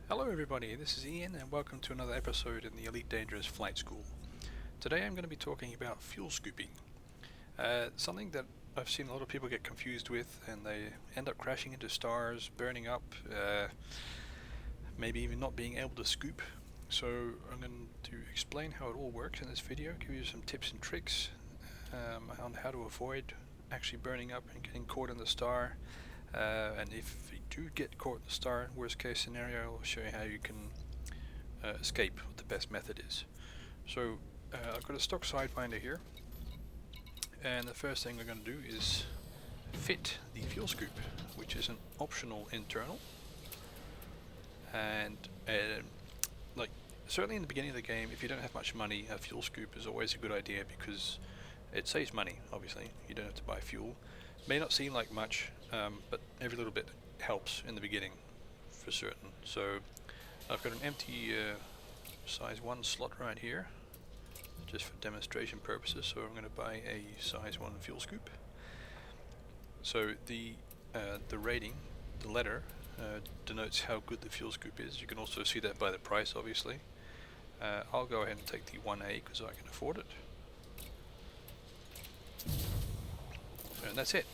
Hello everybody, this is Ian and welcome to another episode in the Elite Dangerous Flight School. Today I'm going to be talking about fuel scooping. Something that I've seen a lot of people get confused with, and they end up crashing into stars, burning up, maybe even not being able to scoop. So I'm going to explain how it all works in this video, give you some tips and tricks on how to avoid actually burning up and getting caught in the star. And if you do get caught in the star, worst case scenario, I'll show you how you can escape, what the best method is. So I've got a stock sidewinder here, and the first thing we're going to do is fit the fuel scoop, which is an optional internal. And like certainly in the beginning of the game, if you don't have much money, a fuel scoop is always a good idea because it saves money. Obviously, you don't have to buy fuel. May not seem like much, but every little bit helps in the beginning for certain. So I've got an empty size 1 slot right here just for demonstration purposes, so I'm going to buy a size 1 fuel scoop. So the rating, the letter, denotes how good the fuel scoop is. You can also see that by the price, obviously. I'll go ahead and take the 1A because I can afford it. And that's it.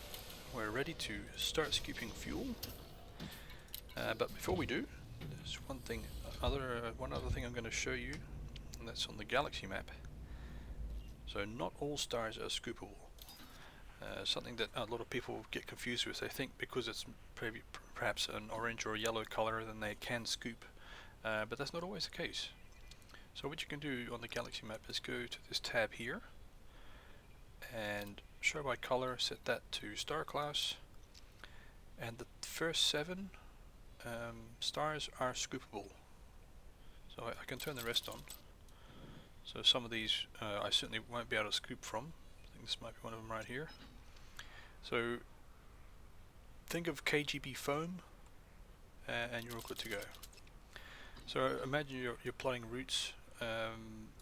We're ready to start scooping fuel. But before we do, there's one other thing I'm going to show you, and that's on the galaxy map. So not all stars are scoopable. Something that a lot of people get confused with. They think because it's perhaps an orange or a yellow color, then they can scoop. But that's not always the case. So what you can do on the galaxy map is go to this tab here and show by color, set that to star class, and the first 7 stars are scoopable. So I can turn the rest on. So some of these I certainly won't be able to scoop from. I think this might be one of them right here. So think of KGB foam and you're all good to go. So imagine you're plotting routes.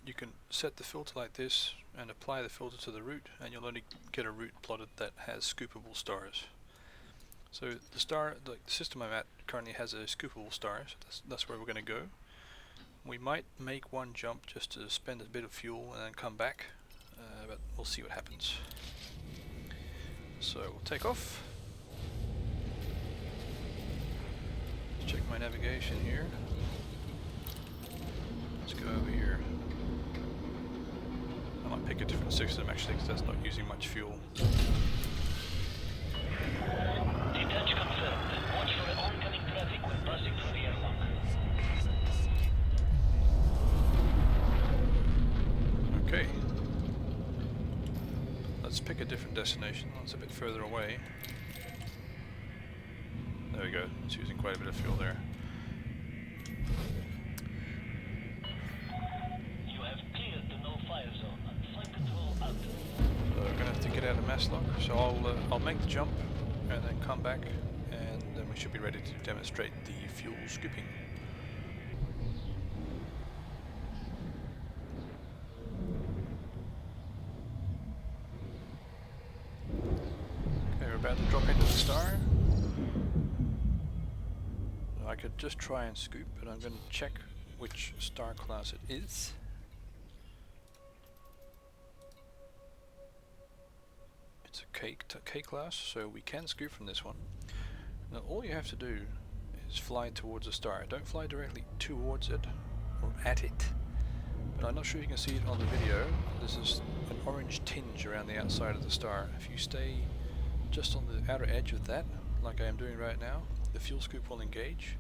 You can set the filter like this and apply the filter to the route, and you'll only get a route plotted that has scoopable stars. So the system I'm at currently has a scoopable star, so that's where we're going to go. We might make one jump just to spend a bit of fuel and then come back, but we'll see what happens. So we'll take off. Check my navigation here. Let's go over here. I might pick a different system actually because that's not using much fuel. Detach confirmed. Watch for oncoming traffic when passing through the airlock. Okay. Let's pick a different destination. That's a bit further away. There we go. It's using quite a bit of fuel there. You have cleared the no-fire zone. Flight control out. So we're gonna have to get out of mass lock. So I'll make the jump and then come back, and then we should be ready to demonstrate the fuel scooping. Okay, we're about to drop into the star. I could just try and scoop, but I'm going to check which star class it is. It's a K class, so we can scoop from this one. Now all you have to do is fly towards the star. Don't fly directly towards it or at it. But I'm not sure you can see it on the video. There's an orange tinge around the outside of the star. If you stay just on the outer edge of that, like I am doing right now, the fuel scoop will engage.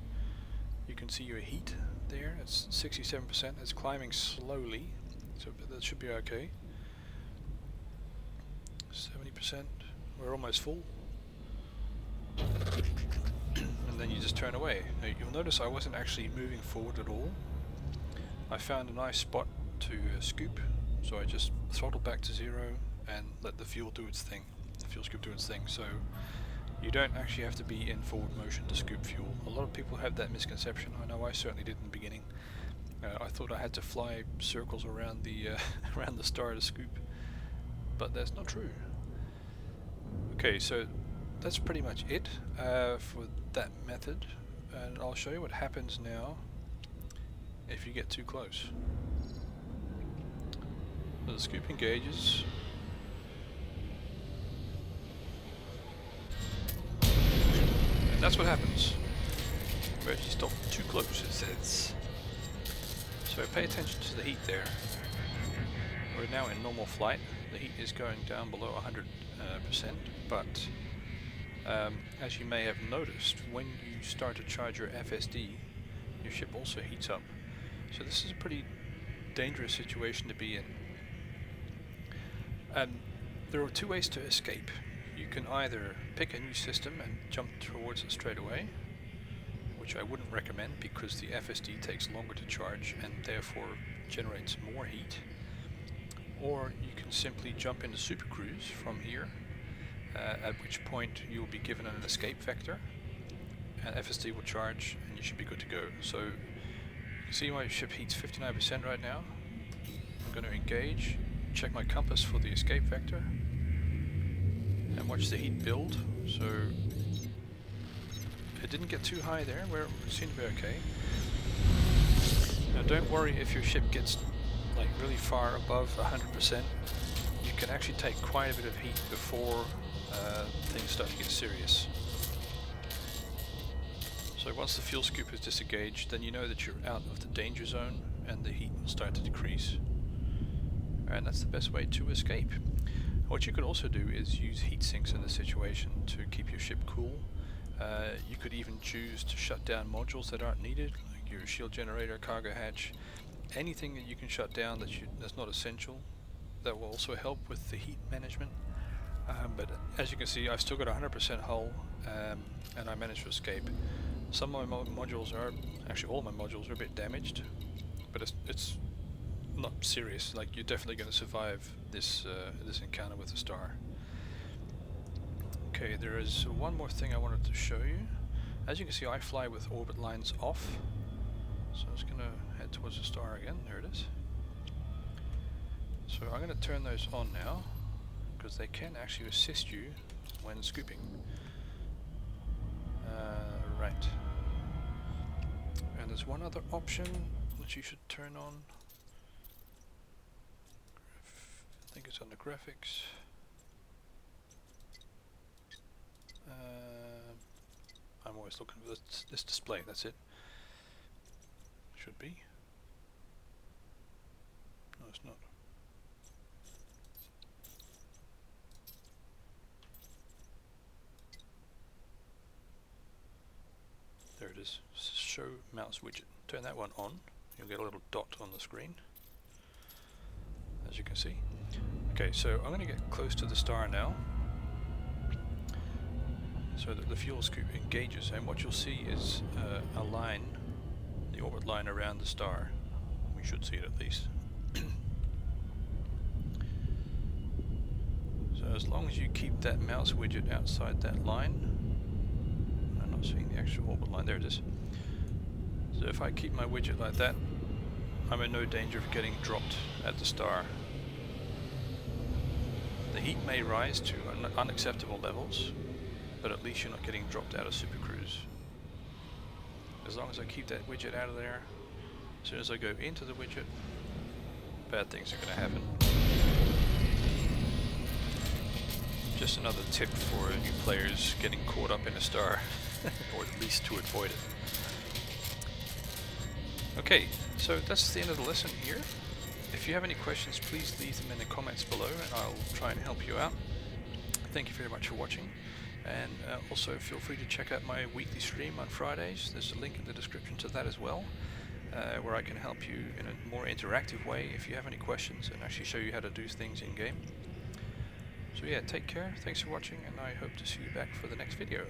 You can see your heat there. It's 67%. It's climbing slowly, so that should be okay. 70%. We're almost full. And then you just turn away. Now, you'll notice I wasn't actually moving forward at all. I found a nice spot to scoop, so I just throttled back to 0 and let the fuel do its thing. The fuel scoop do its thing. So you don't actually have to be in forward motion to scoop fuel. A lot of people have that misconception. I know I certainly did in the beginning. I thought I had to fly circles around the around the star to scoop, but that's not true. Okay, so that's pretty much it for that method. and I'll show you what happens now if you get too close. So the scoop engages. And that's what happens. Where you stop too close, it says. So pay attention to the heat there. We're now in normal flight. The heat is going down below 100%, but as you may have noticed, when you start to charge your FSD, your ship also heats up. So this is a pretty dangerous situation to be in. There are two ways to escape. You can either pick a new system and jump towards it straight away, which I wouldn't recommend because the FSD takes longer to charge and therefore generates more heat. Or you can simply jump into Super Cruise from here, at which point you'll be given an escape vector, and FSD will charge and you should be good to go. So you can see my ship heats 59% right now. I'm going to engage, check my compass for the escape vector, and watch the heat build. So it didn't get too high there, where it seemed to be okay. Now don't worry if your ship gets like really far above 100%. You can actually take quite a bit of heat before things start to get serious. So once the fuel scoop is disengaged, then you know that you're out of the danger zone and the heat will start to decrease. And that's the best way to escape. What you could also do is use heat sinks in this situation to keep your ship cool. You could even choose to shut down modules that aren't needed, like your shield generator, cargo hatch, anything that you can shut down that's not essential. That will also help with the heat management. But as you can see, I've still got 100% hull, and I managed to escape. Some of my modules are, actually all of my modules are a bit damaged, but it's not serious. Like, you're definitely going to survive this this encounter with the star. Okay, there is one more thing I wanted to show you. As you can see, I fly with orbit lines off, so I'm just going to head towards the star again. There it is. So I'm going to turn those on now, because they can actually assist you when scooping. Right. And there's one other option that you should turn on. I think it's under graphics. I'm always looking for this display, that's it. Should be. No, it's not. There it is. Show mouse widget. Turn that one on. You'll get a little dot on the screen, as you can see. Okay, so I'm going to get close to the star now, so that the fuel scoop engages, and what you'll see is a line, the orbit line around the star. We should see it at least. So as long as you keep that mouse widget outside that line, I'm not seeing the actual orbit line, there it is. So if I keep my widget like that, I'm in no danger of getting dropped at the star. The heat may rise to unacceptable levels, but at least you're not getting dropped out of Super Cruise. As long as I keep that widget out of there, as soon as I go into the widget, bad things are going to happen. Just another tip for new players getting caught up in a star, or at least to avoid it. Okay, so that's the end of the lesson here. If you have any questions, please leave them in the comments below and I'll try and help you out. Thank you very much for watching, and also feel free to check out my weekly stream on Fridays. There's a link in the description to that as well, where I can help you in a more interactive way if you have any questions and actually show you how to do things in game. So yeah, take care, thanks for watching, and I hope to see you back for the next video.